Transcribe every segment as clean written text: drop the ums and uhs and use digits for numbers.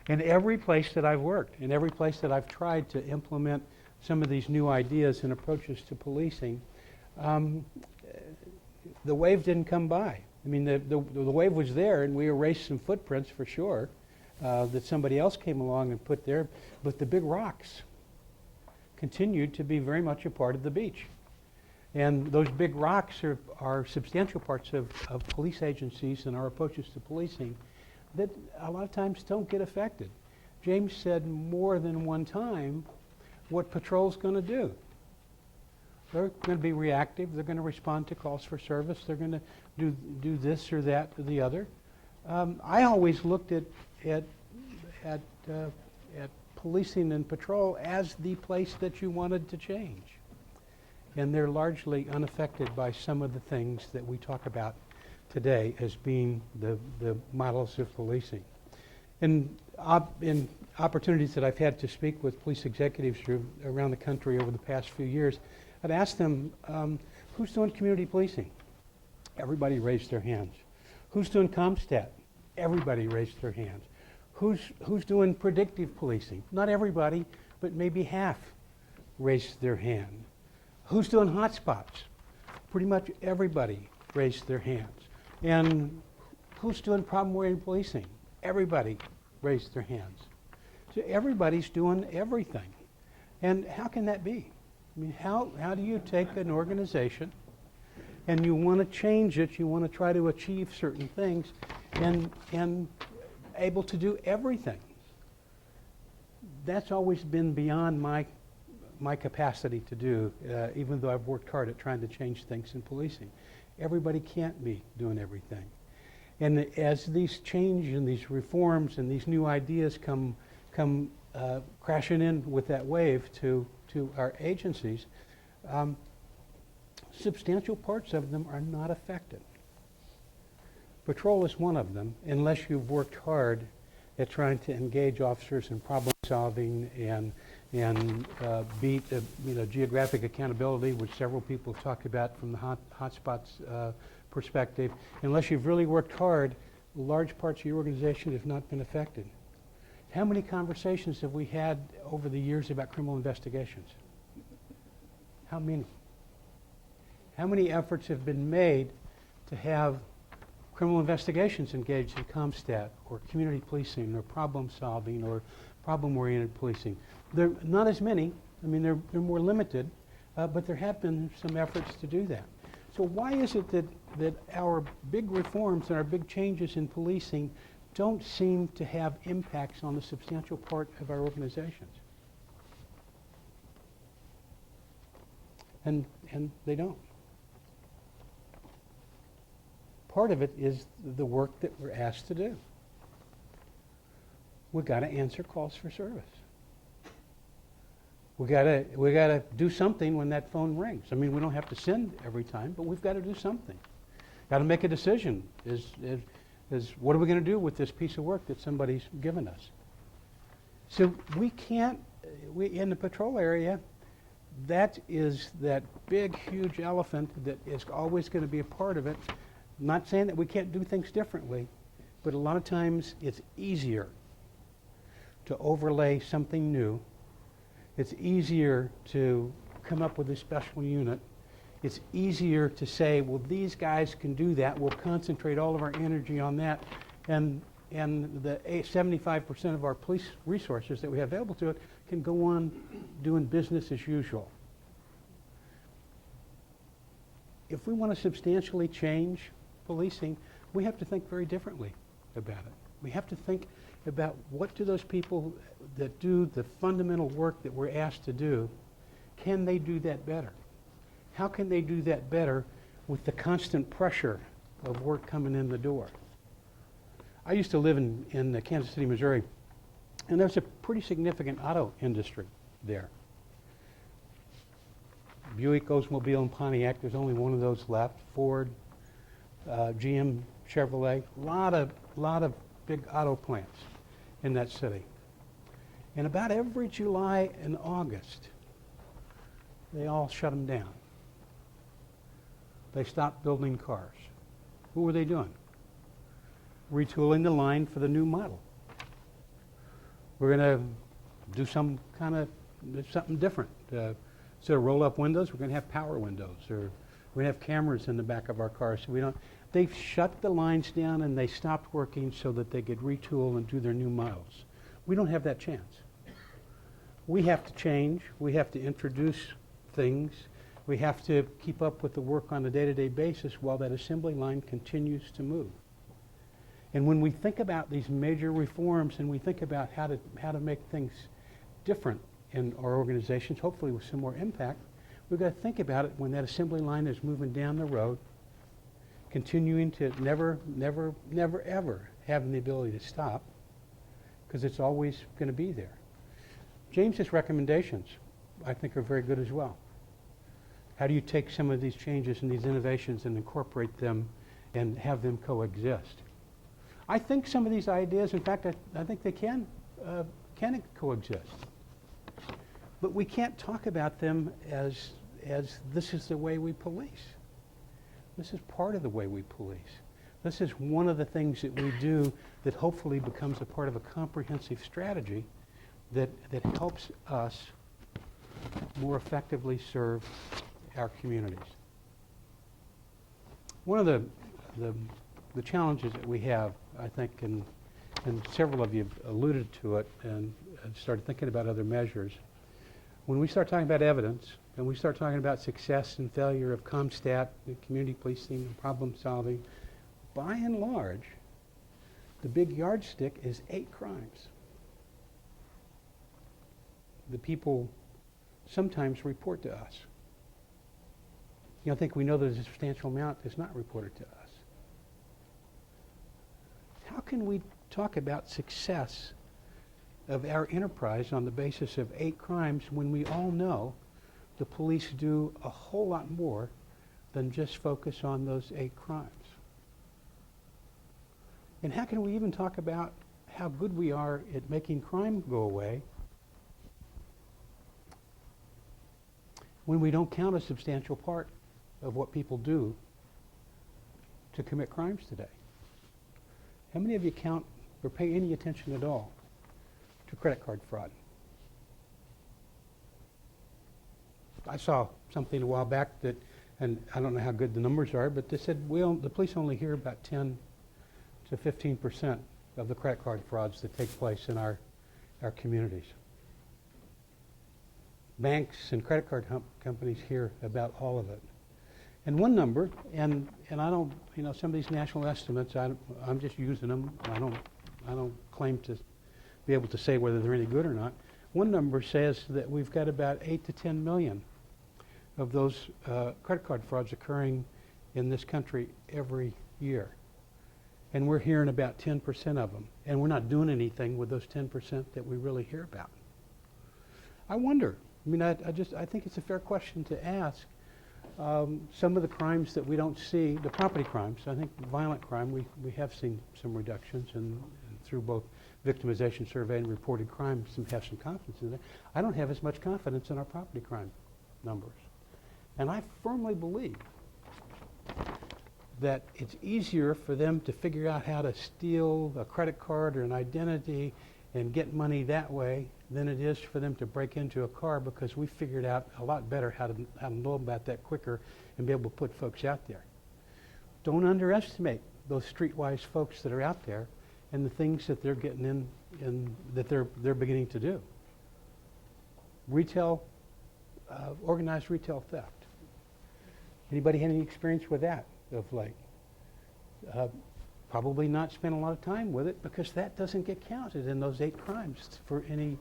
In every place that I've worked, in every place that I've tried to implement some of these new ideas and approaches to policing, the wave didn't come by. I mean, the wave was there, and we erased some footprints for sure that somebody else came along and put there, but the big rocks continued to be very much a part of the beach. And those big rocks are substantial parts of police agencies and our approaches to policing that a lot of times don't get affected. James said more than one time what patrol's going to do. They're going to be reactive. They're going to respond to calls for service. They're going to do this or that or the other. I always looked at policing and patrol as the place that you wanted to change. And they're largely unaffected by some of the things that we talk about today as being the models of policing. In opportunities that I've had to speak with police executives around the country over the past few years, I'd ask them, who's doing community policing? Everybody raised their hands. Who's doing COMPSTAT? Everybody raised their hands. Who's doing predictive policing? Not everybody, but maybe half raised their hand. Who's doing hotspots? Pretty much everybody raised their hands. And who's doing problem-oriented policing? Everybody raised their hands. So everybody's doing everything. And how can that be? I mean, how do you take an organization and you want to change it, you want to try to achieve certain things, and able to do everything? That's always been beyond my capacity to do, even though I've worked hard at trying to change things in policing. Everybody can't be doing everything. And as these change and these reforms and these new ideas come crashing in with that wave to our agencies, substantial parts of them are not affected. Patrol is one of them, unless you've worked hard at trying to engage officers in problem solving and beat geographic accountability, which several people have talked about from the hotspots perspective. Unless you've really worked hard, large parts of your organization have not been affected. How many conversations have we had over the years about criminal investigations? How many? How many efforts have been made to have criminal investigations engaged in COMPSTAT or community policing or problem solving or problem-oriented policing? They're not as many. I mean, they're more limited, but there have been some efforts to do that. So why is it that our big reforms and our big changes in policing don't seem to have impacts on the substantial part of our organizations? And they don't. Part of it is the work that we're asked to do. We've got to answer calls for service. We gotta do something when that phone rings. I mean, we don't have to send every time, but we've got to do something. Got to make a decision. Is what are we going to do with this piece of work that somebody's given us? So we can't. In the patrol area, that is that big, huge elephant that is always going to be a part of it. I'm not saying that we can't do things differently, but a lot of times it's easier to overlay something new. It's easier to come up with a special unit. It's easier to say, well, these guys can do that. We'll concentrate all of our energy on that. And the 75% of our police resources that we have available to it can go on doing business as usual. If we want to substantially change policing, we have to think very differently about it. We have to think about what do those people that do the fundamental work that we're asked to do, can they do that better? How can they do that better with the constant pressure of work coming in the door? I used to live in Kansas City, Missouri, and there's a pretty significant auto industry there. Buick, Oldsmobile, and Pontiac, there's only one of those left. Ford, GM, Chevrolet, a lot of big auto plants in that city. And about every July and August, they all shut them down. They stopped building cars. What were they doing? Retooling the line for the new model. We're going to do some kind of something different. Instead of roll-up windows, we're going to have power windows, or we're going to have cameras in the back of our cars. So we don't. They've shut the lines down and they stopped working so that they could retool and do their new models. We don't have that chance. We have to change. We have to introduce things. We have to keep up with the work on a day-to-day basis while that assembly line continues to move. And when we think about these major reforms and we think about how to make things different in our organizations, hopefully with some more impact, we've got to think about it when that assembly line is moving down the road, continuing to never, ever having the ability to stop, because it's always going to be there. James's recommendations, I think, are very good as well. How do you take some of these changes and these innovations and incorporate them and have them coexist? I think some of these ideas, in fact, I think they can coexist. But we can't talk about them as this is the way we police. This is part of the way we police. This is one of the things that we do that hopefully becomes a part of a comprehensive strategy that helps us more effectively serve our communities. One of the challenges that we have, I think, and several of you have alluded to it and started thinking about other measures, when we start talking about evidence and we start talking about success and failure of COMPSTAT, community policing, and problem solving, by and large, the big yardstick is 8 crimes. The people sometimes report to us. I think we know there's a substantial amount that's not reported to us. How can we talk about success of our enterprise on the basis of 8 crimes when we all know the police do a whole lot more than just focus on those 8 crimes? And how can we even talk about how good we are at making crime go away when we don't count a substantial part of what people do to commit crimes today? How many of you count or pay any attention at all to credit card fraud? I saw something a while back that, and I don't know how good the numbers are, but they said the police only hear about 10 to 15% of the credit card frauds that take place in our communities. Banks and credit card companies hear about all of it. And one number, and I don't, some of these national estimates, I'm just using them. I don't claim to be able to say whether they're any good or not. One number says that we've got about 8 to 10 million of those credit card frauds occurring in this country every year. And we're hearing about 10% of them. And we're not doing anything with those 10% that we really hear about. I wonder, I think it's a fair question to ask. Some of the crimes that we don't see, the property crimes, I think violent crime, we have seen some reductions, and through both victimization survey and reported crimes, have some confidence in there. I don't have as much confidence in our property crime numbers. And I firmly believe that it's easier for them to figure out how to steal a credit card or an identity and get money that way than it is for them to break into a car, because we figured out a lot better how to know about that quicker and be able to put folks out there. Don't underestimate those streetwise folks that are out there and the things that they're getting in that they're beginning to do. Retail, organized retail theft. Anybody had any experience with that of late? Probably not spent a lot of time with it, because that doesn't get counted in those 8 crimes for any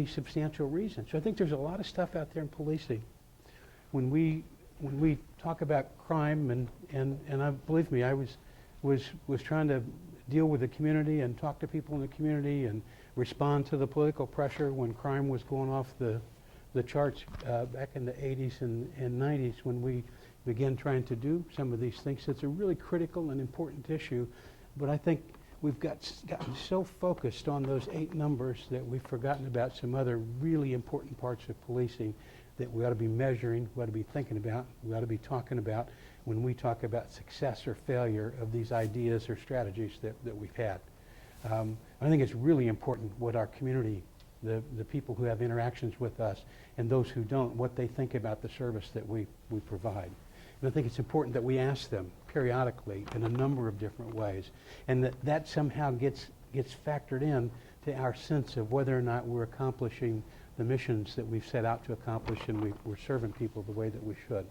substantial reason. So I think there's a lot of stuff out there in policing. When we talk about crime, and believe me, I was trying to deal with the community and talk to people in the community and respond to the political pressure when crime was going off the charts back in the 80s and 90s, when we began trying to do some of these things. It's a really critical and important issue, but I think we've gotten so focused on those 8 numbers that we've forgotten about some other really important parts of policing that we ought to be measuring, we ought to be thinking about, we ought to be talking about when we talk about success or failure of these ideas or strategies that we've had. I think it's really important what our community, the people who have interactions with us and those who don't, what they think about the service that we provide. And I think it's important that we ask them periodically in a number of different ways, and that somehow gets factored in to our sense of whether or not we're accomplishing the missions that we've set out to accomplish, and we're serving people the way that we should.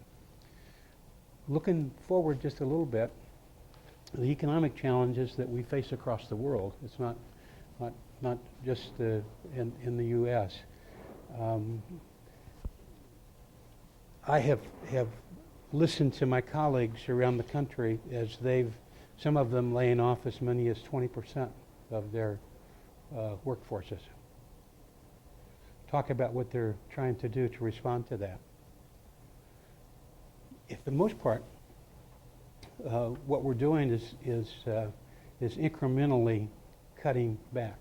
Looking forward just a little bit, the economic challenges that we face across the world, it's not just in the U.S. I have listened to my colleagues around the country as some of them laying off as many as 20% of their workforces. Talk about what they're trying to do to respond to that. For the most part, what we're doing is incrementally cutting back.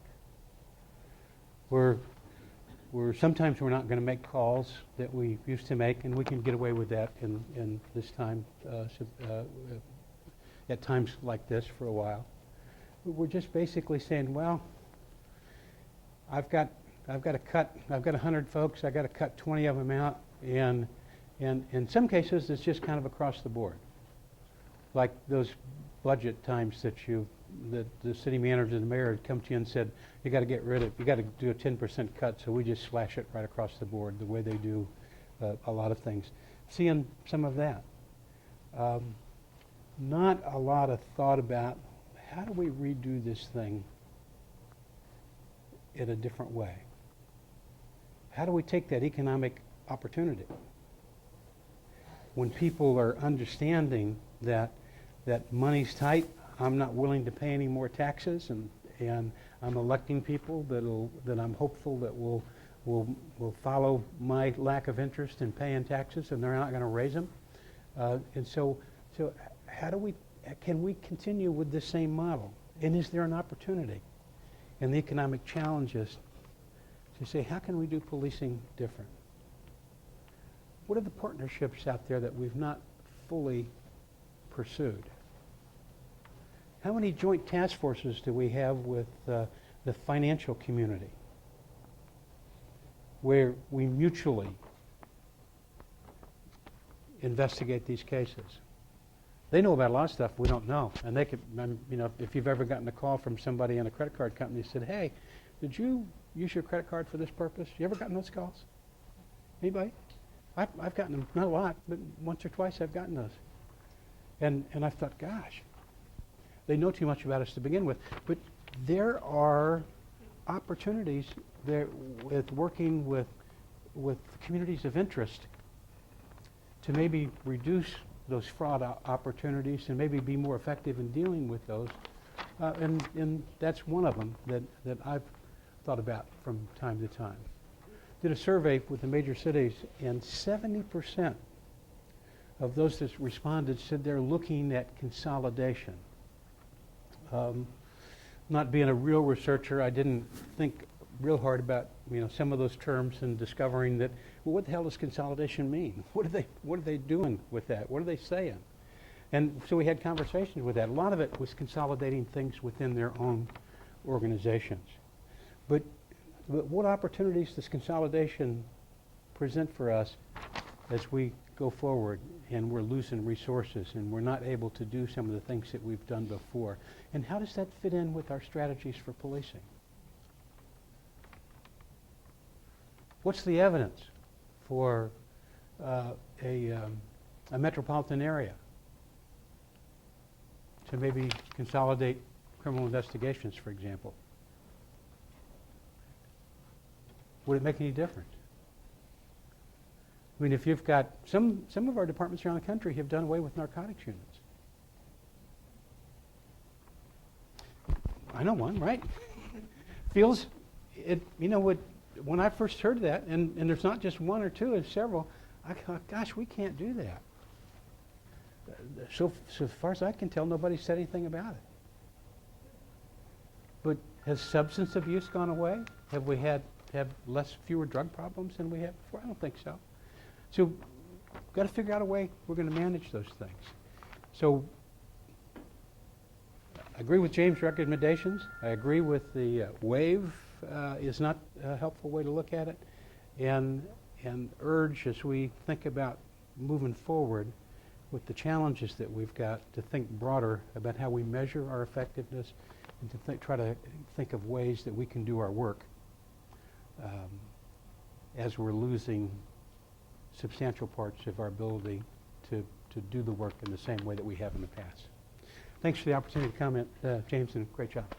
Sometimes we're not going to make calls that we used to make, and we can get away with that in this time, at times like this for a while. But we're just basically saying, well, I've got to cut. I've got 100 folks. I've got to cut 20 of them out, and in some cases it's just kind of across the board, like those budget times that the city manager and the mayor had come to you and said, you got to do a 10% cut, so we just slash it right across the board the way they do a lot of things. Seeing some of that. Not a lot of thought about how do we redo this thing in a different way? How do we take that economic opportunity when people are understanding that money's tight, I'm not willing to pay any more taxes, and I'm electing people that I'm hopeful that will follow my lack of interest in paying taxes, and they're not going to raise them. And so can we continue with the same model? And is there an opportunity in the economic challenges to say, how can we do policing different? What are the partnerships out there that we've not fully pursued? How many joint task forces do we have with the financial community where we mutually investigate these cases? They know about a lot of stuff we don't know, and they could, if you've ever gotten a call from somebody in a credit card company who said, hey, did you use your credit card for this purpose? You ever gotten those calls? Anybody? I've gotten them, not a lot, but once or twice I've gotten those. And I've thought, gosh, they know too much about us to begin with. But there are opportunities there with working with communities of interest to maybe reduce those fraud opportunities and maybe be more effective in dealing with those. And that's one of them that I've thought about from time to time. Did a survey with the major cities, and 70% of those that responded said they're looking at consolidation. Not being a real researcher, I didn't think real hard about some of those terms and discovering that, well, what the hell does consolidation mean? What are they doing with that? What are they saying? And so we had conversations with that. A lot of it was consolidating things within their own organizations. But what opportunities does consolidation present for us as we go forward and we're losing resources and we're not able to do some of the things that we've done before? And how does that fit in with our strategies for policing? What's the evidence for a metropolitan area to maybe consolidate criminal investigations, for example? Would it make any difference? I mean, if you've got some of our departments around the country have done away with narcotics units. I know one, right? Feels it. When I first heard that, and there's not just one or two, it's several. I thought, gosh, we can't do that. So far as I can tell, nobody said anything about it. But has substance abuse gone away? Have we have fewer drug problems than we had before? I don't think so. So we've got to figure out a way we're going to manage those things. So agree with James' recommendations. I agree with the waive is not a helpful way to look at it, and urge as we think about moving forward with the challenges that we've got to think broader about how we measure our effectiveness and to try to think of ways that we can do our work as we're losing substantial parts of our ability to do the work in the same way that we have in the past. Thanks for the opportunity to comment, James, and great job.